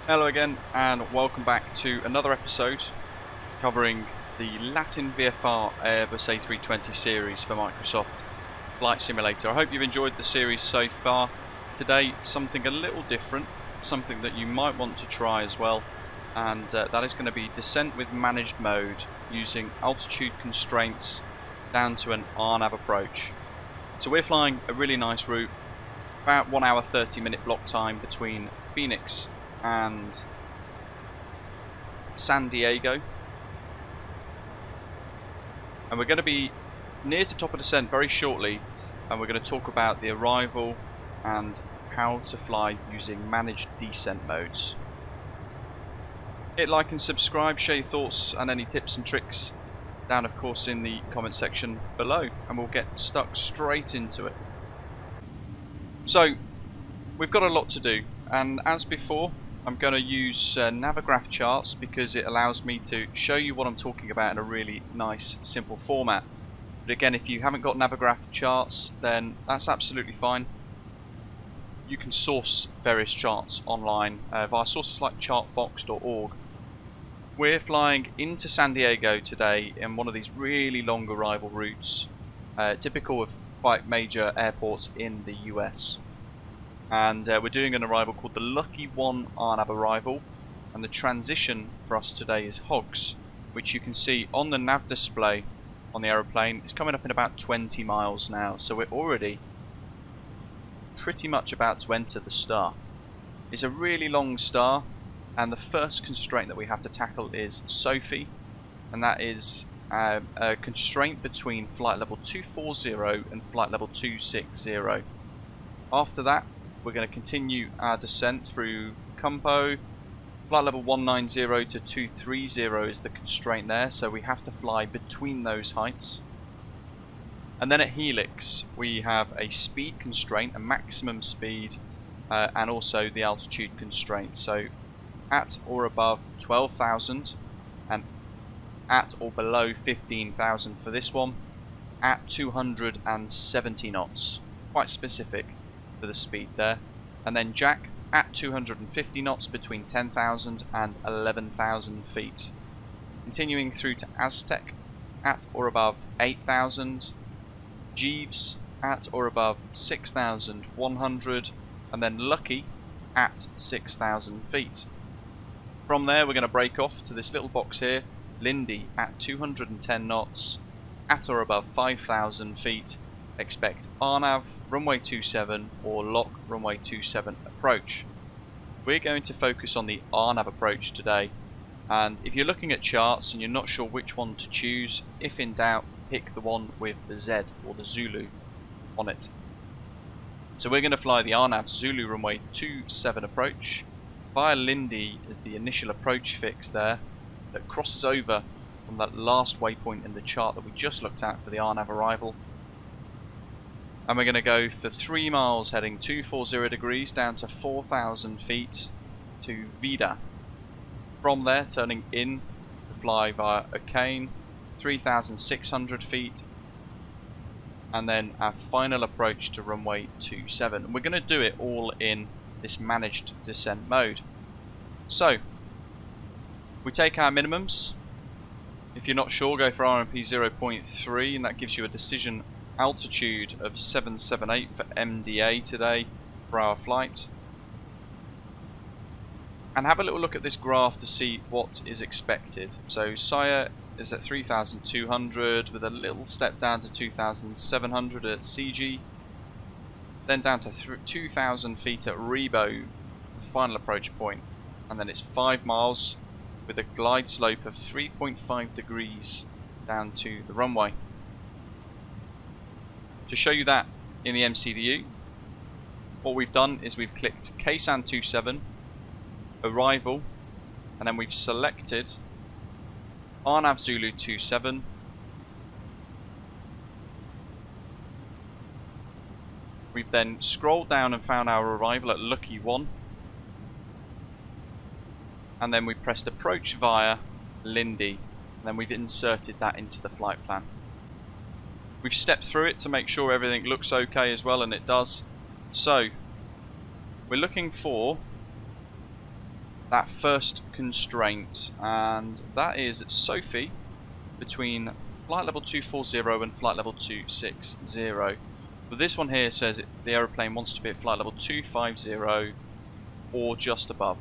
Hello again and welcome back to another episode covering the Latin VFR Airbus A320 series for Microsoft Flight Simulator. I hope you've enjoyed the series so far. Today something a little different, something that you might want to try as well, and that is going to be descent with managed mode using altitude constraints down to an RNAV approach. So we're flying a really nice route, about 1 hour 30-minute block time between Phoenix and San Diego, and we're going to be near to top of descent very shortly, and we're going to talk about the arrival and how to fly using managed descent modes. Hit like and subscribe, share your thoughts and any tips and tricks down of course in the comment section below, and we'll get stuck straight into it. So we've got a lot to do, and as before I'm going to use Navigraph charts because it allows me to show you what I'm talking about in a really nice simple format. But again, if you haven't got Navigraph charts, then that's absolutely fine. You can source various charts online via sources like chartbox.org. We're flying into San Diego today in one of these really long arrival routes, typical of quite major airports in the US. And we're doing an arrival called the Lucky 1 RNAV arrival, and the transition for us today is hogs, which you can see on the nav display on the aeroplane. It's coming up in about 20 miles now, so we're already pretty much about to enter the star. It's a really long star, and the first constraint that we have to tackle is SOFI, and that is a constraint between flight level 240 and flight level 260. After that, we're going to continue our descent through Campo. Flight level 190 to 230 is the constraint there, so we have to fly between those heights. And then at Helix we have a speed constraint, a maximum speed, and also the altitude constraint. So at or above 12,000 and at or below 15,000 for this one, at 270 knots. Quite specific for the speed there. And then Jack at 250 knots between 10,000 and 11,000 feet. Continuing through to Aztec at or above 8,000, Jeeves at or above 6,100, and then Lucky at 6,000 feet. From there we're going to break off to this little box here, Lindy at 210 knots, at or above 5,000 feet. Expect RNAV, runway 27 or lock runway 27 approach. We're going to focus on the RNAV approach today, and if you're looking at charts and you're not sure which one to choose, if in doubt pick the one with the Z or the Zulu on it. So we're going to fly the RNAV Zulu runway 27 approach via Lindy as the initial approach fix there that crosses over from that last waypoint in the chart that we just looked at for the RNAV arrival. And we're going to go for 3 miles heading 240 degrees down to 4,000 feet to Vida. From there turning in to fly via O'Kane, 3,600 feet, and then our final approach to runway 27. And we're going to do it all in this managed descent mode. So we take our minimums. If you're not sure, go for RMP 0.3, and that gives you a decision altitude of 778 for MDA today for our flight. And have a little look at this graph to see what is expected. So Saya is at 3,200 with a little step down to 2,700 at CG, then down to 2,000 feet at Rebo, final approach point, and then it's 5 miles with a glide slope of 3.5 degrees down to the runway. To show you that in the MCDU, what we've done is we've clicked KSAN 27, arrival, and then we've selected RNAV Zulu 27, we've then scrolled down and found our arrival at Lucky 1, and then we've pressed approach via Lindy, and then we've inserted that into the flight plan. We've stepped through it to make sure everything looks okay as well, and it does. So we're looking for that first constraint, and that is Sophie between flight level 240 and flight level 260. But this one here says the aeroplane wants to be at flight level 250 or just above.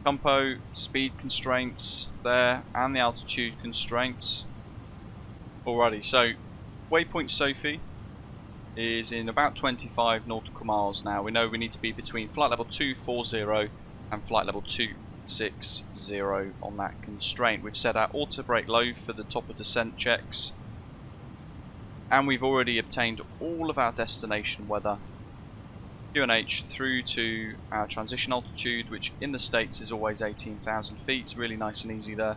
Compo, speed constraints there, and the altitude constraints. Alrighty, so waypoint Sophie is in about 25 nautical miles now. We know we need to be between flight level 240 and flight level 260 on that constraint. We've set our auto brake low for the top of descent checks, and we've already obtained all of our destination weather, QNH, through to our transition altitude, which in the States is always 18,000 feet. It's really nice and easy there.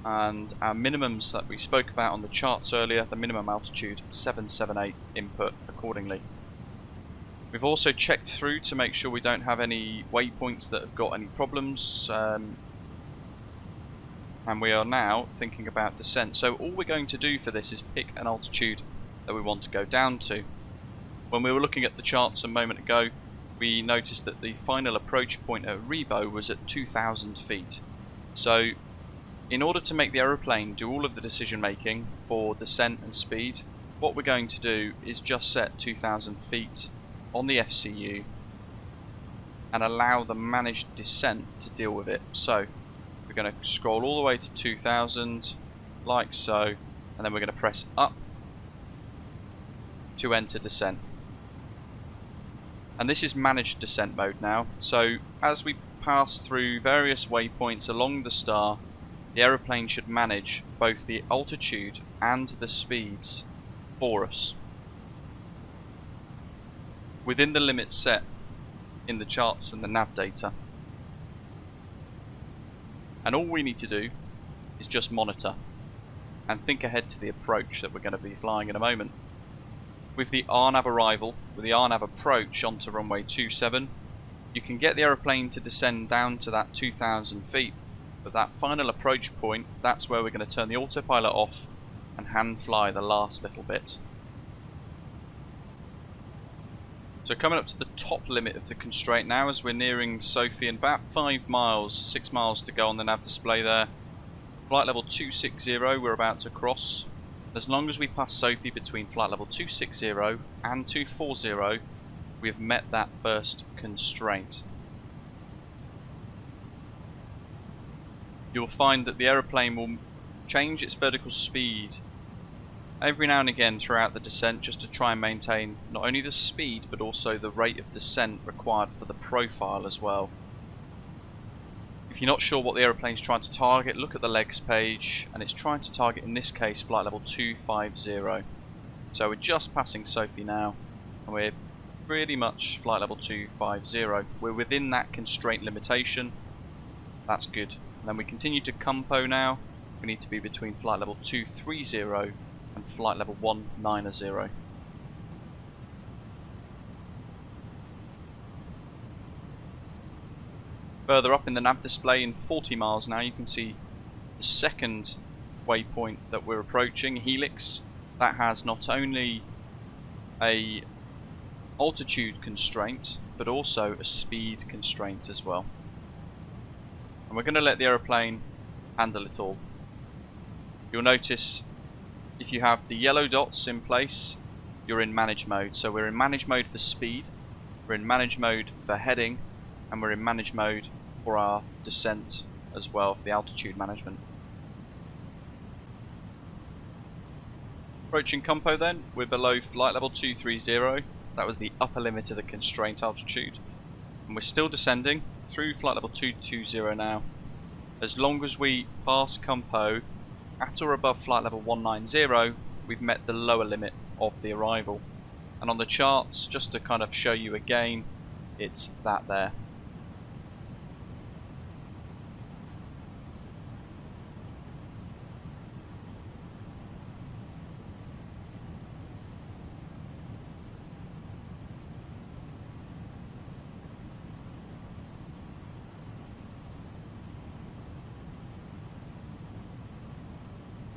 And our minimums that we spoke about on the charts earlier, the minimum altitude 778 input accordingly. We've also checked through to make sure we don't have any waypoints that have got any problems, and we are now thinking about descent. So all we're going to do for this is pick an altitude that we want to go down to. When we were looking at the charts a moment ago, we noticed that the final approach point at Rebo was at 2,000 feet. So in order to make the aeroplane do all of the decision making for descent and speed, what we're going to do is just set 2,000 feet on the FCU and allow the managed descent to deal with it. So we're going to scroll all the way to 2,000 like so, and then we're going to press up to enter descent. And this is managed descent mode now. So as we pass through various waypoints along the star, the aeroplane should manage both the altitude and the speeds for us within the limits set in the charts and the nav data. And all we need to do is just monitor and think ahead to the approach that we're going to be flying in a moment. With the RNAV arrival, with the RNAV approach onto runway 27, you can get the aeroplane to descend down to that 2,000 feet. But that final approach point, that's where we're going to turn the autopilot off and hand fly the last little bit. So coming up to the top limit of the constraint now, as we're nearing Sophie, and about 5 miles, 6 miles to go on the nav display there. Flight level 260 we're about to cross. As long as we pass Sophie between flight level 260 and 240, we've met that first constraint. You'll find that the aeroplane will change its vertical speed every now and again throughout the descent, just to try and maintain not only the speed but also the rate of descent required for the profile as well. If you're not sure what the aeroplane's trying to target, look at the legs page, and it's trying to target, in this case, flight level 250. So we're just passing Sophie now, and we're pretty much flight level 250. We're within that constraint limitation. That's good. And then we continue to Compo now. We need to be between flight level 230 and flight level 190. Further up in the nav display, in 40 miles now, you can see the second waypoint that we're approaching, Helix. That has not only a altitude constraint but also a speed constraint as well. And we're going to let the aeroplane handle it all. You'll notice if you have the yellow dots in place, you're in manage mode. So we're in manage mode for speed, we're in manage mode for heading, and we're in manage mode for our descent as well, for the altitude management. Approaching Compo then, we're below flight level 230. That was the upper limit of the constraint altitude. And we're still descending through flight level 220 now. As long as we pass Compo at or above flight level 190, we've met the lower limit of the arrival. And on the charts, just to kind of show you again, it's that there.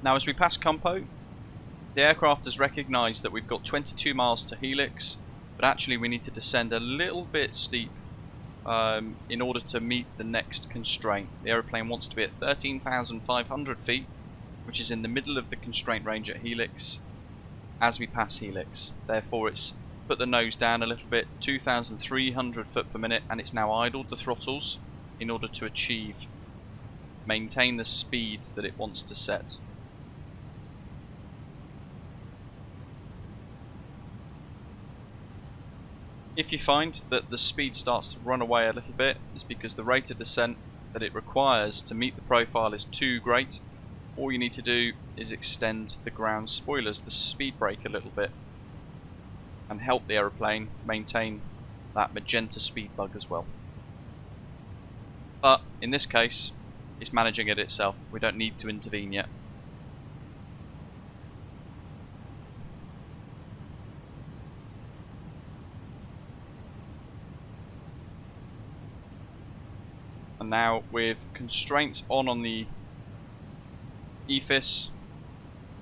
Now as we pass Compo, the aircraft has recognised that we've got 22 miles to Helix, but actually we need to descend a little bit steep in order to meet the next constraint. The aeroplane wants to be at 13,500 feet, which is in the middle of the constraint range at helix as we pass helix. Therefore it's put the nose down a little bit, 2,300 foot per minute, and it's now idled the throttles in order to maintain the speed that it wants to set. If you find that the speed starts to run away a little bit, it's because the rate of descent that it requires to meet the profile is too great. All you need to do is extend the ground spoilers, the speed brake, a little bit, and help the aeroplane maintain that magenta speed bug as well. But in this case, it's managing it itself. We don't need to intervene yet. And now with constraints on the EFIS,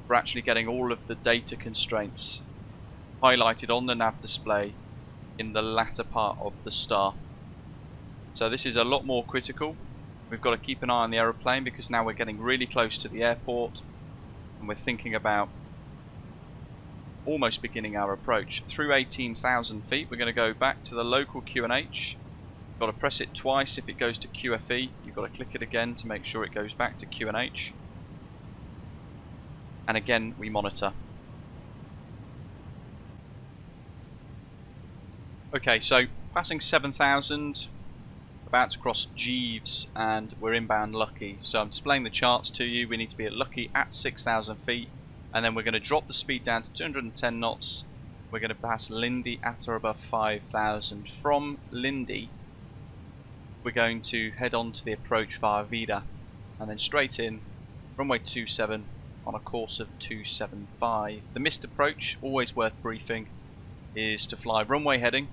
we're actually getting all of the data constraints highlighted on the nav display in the latter part of the star. So this is a lot more critical. We've got to keep an eye on the aeroplane because now we're getting really close to the airport and we're thinking about almost beginning our approach. Through 18,000 feet we're going to go back to the local QNH. You've got to press it twice if it goes to QFE. You've got to click it again to make sure it goes back to QNH. And again we monitor. Okay, so passing 7,000, about to cross Jeeves, and we're inbound Lucky. So I'm displaying the charts to you. We need to be at Lucky at 6,000 feet, and then we're going to drop the speed down to 210 knots. We're going to pass Lindy at or above 5,000. From Lindy, we're going to head on to the approach via Vida, and then straight in, runway 27 on a course of 275. The missed approach, always worth briefing, is to fly runway heading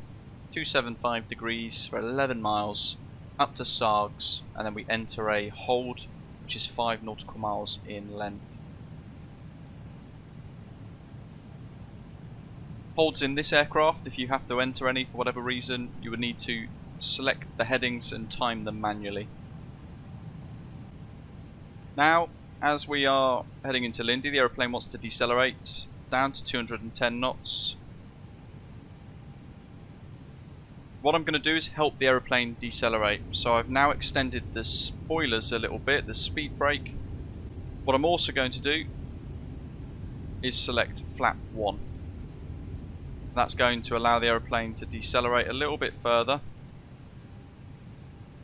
275 degrees for 11 miles up to Sargs, and then we enter a hold which is 5 nautical miles in length. Holds in this aircraft, if you have to enter any for whatever reason, you would need to select the headings and time them manually. Now, as we are heading into Lindy, the aeroplane wants to decelerate down to 210 knots. What I'm going to do is help the aeroplane decelerate. So I've now extended the spoilers a little bit, the speed brake. What I'm also going to do is select flap 1. That's going to allow the aeroplane to decelerate a little bit further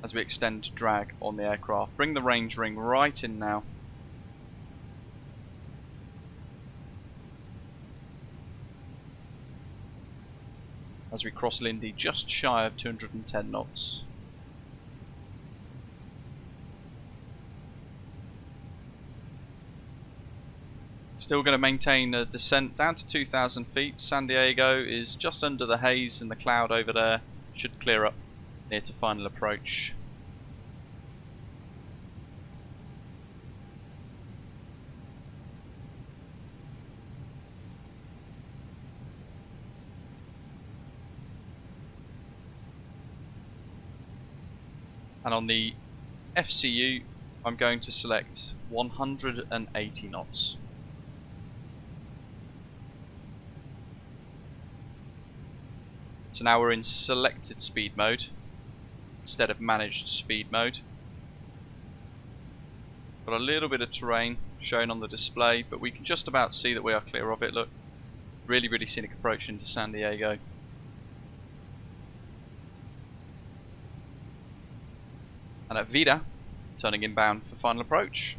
as we extend drag on the aircraft. Bring the range ring right in now. As we cross Lindy just shy of 210 knots. Still going to maintain a descent down to 2,000 feet. San Diego is just under the haze and the cloud over there. Should clear up near to final approach. And on the FCU, I'm going to select 180 knots. So now we're in selected speed mode instead of managed speed mode. Got a little bit of terrain shown on the display, but we can just about see that we are clear of it. Look, really scenic approach into San Diego. And at Vida, turning inbound for final approach.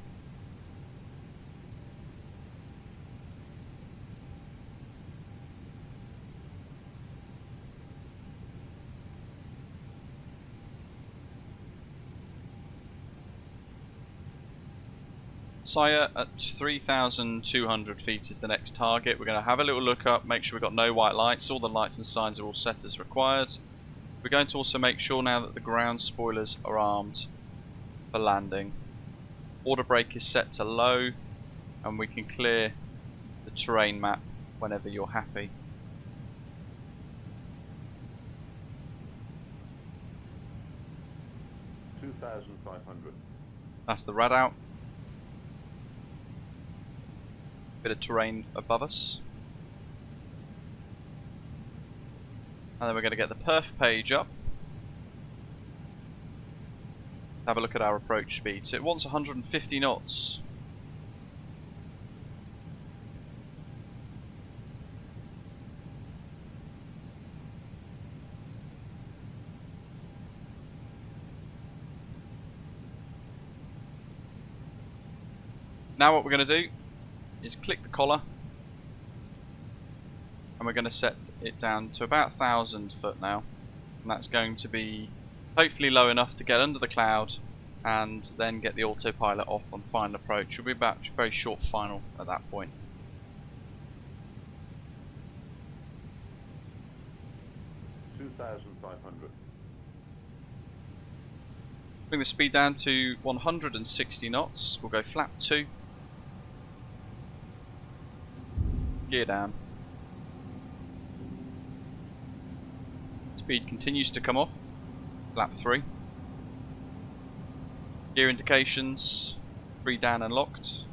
Sire at 3,200 feet is the next target. We're going to have a little look up, make sure we've got no white lights. All the lights and signs are all set as required. We're going to also make sure now that the ground spoilers are armed for landing. Order brake is set to low, and we can clear the terrain map whenever you're happy. 2,500. That's the rad out. Bit of terrain above us. And then we're going to get the perf page up. Have a look at our approach speed. So it wants 150 knots. Now what we're going to do is click the collar, and we're going to set it down to about 1,000 foot now, and that's going to be hopefully low enough to get under the cloud and then get the autopilot off on final approach. It'll be about a very short final at that point. Bring the speed down to 160 knots. We'll go flap 2. Gear down. Speed continues to come off. Flap 3. Gear indications 3 down and locked.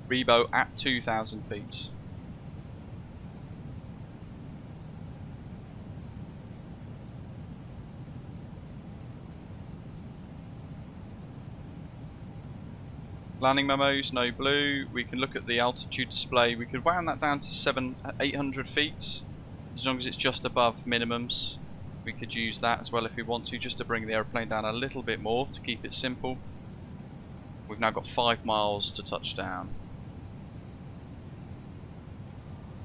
Rebo at 2,000 feet. Landing memos, no blue. We can look at the altitude display. We could wound that down to 800 feet, as long as it's just above minimums. We could use that as well if we want to, just to bring the aeroplane down a little bit more to keep it simple. We've now got 5 miles to touchdown.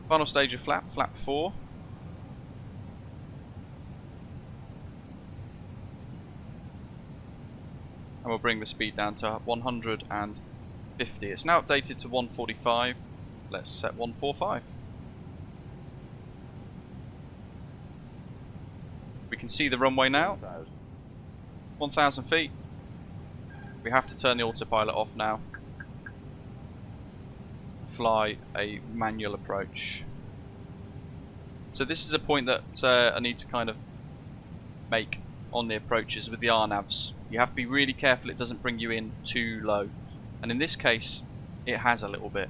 Final stage of flap, flap 4. And we'll bring the speed down to 150. It's now updated to 145. Let's set 145. We can see the runway now. 1,000 feet. We have to turn the autopilot off now. Fly a manual approach. So this is a point that I need to kind of make on the approaches with the RNAVs. You have to be really careful it doesn't bring you in too low, and in this case it has a little bit.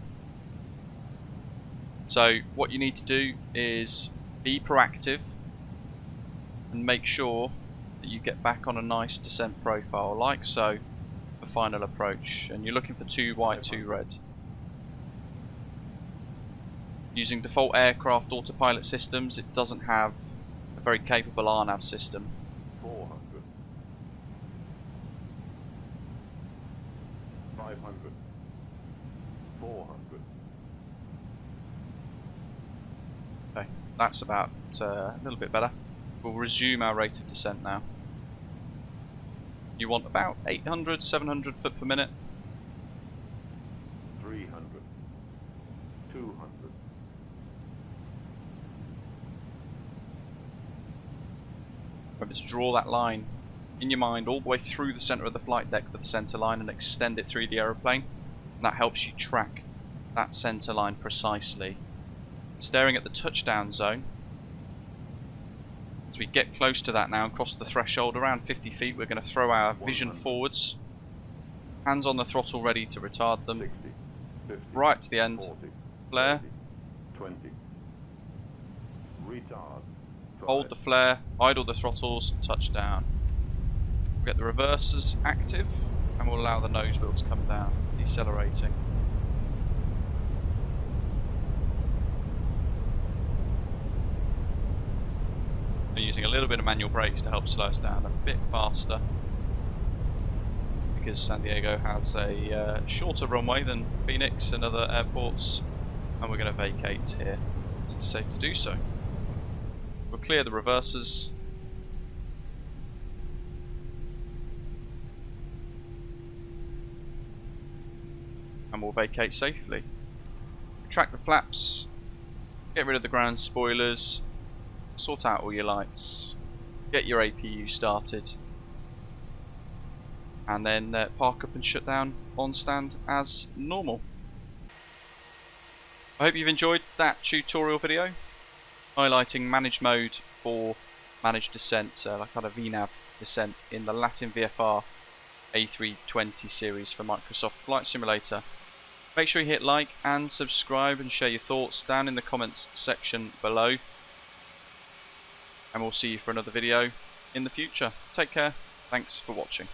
So what you need to do is be proactive and make sure that you get back on a nice descent profile like so for final approach, and you're looking for 2 white 2 red. Using default aircraft autopilot systems, it doesn't have a very capable RNAV system. 400. 500. 400. Okay, that's about a little bit better. We'll resume our rate of descent now. You want about 800, 700 foot per minute. 300. 200. Remember to draw that line in your mind all the way through the centre of the flight deck for the centre line and extend it through the aeroplane. And that helps you track that centre line precisely. Staring at the touchdown zone. As we get close to that now and cross the threshold around 50 feet, we're going to throw our vision forwards. Hands on the throttle ready to retard them. 60, 50, right to the end. 40, Flare. 30, 20. Retard. Hold the flare, idle the throttles, touchdown. We'll get the reversers active and we'll allow the nose wheel to come down, decelerating. We're using a little bit of manual brakes to help slow us down a bit faster, because San Diego has a shorter runway than Phoenix and other airports, and we're going to vacate here. It's safe to do so. We'll clear the reversers. And we'll vacate safely. Retract the flaps. Get rid of the ground spoilers. Sort out all your lights. Get your APU started. and then park up and shut down on stand as normal. I hope you've enjoyed that tutorial video highlighting managed mode for managed descent, like kind of VNAV descent in the Latin VFR A320 series for Microsoft Flight Simulator. Make sure you hit like and subscribe and share your thoughts down in the comments section below. And we'll see you for another video in the future. Take care. Thanks for watching.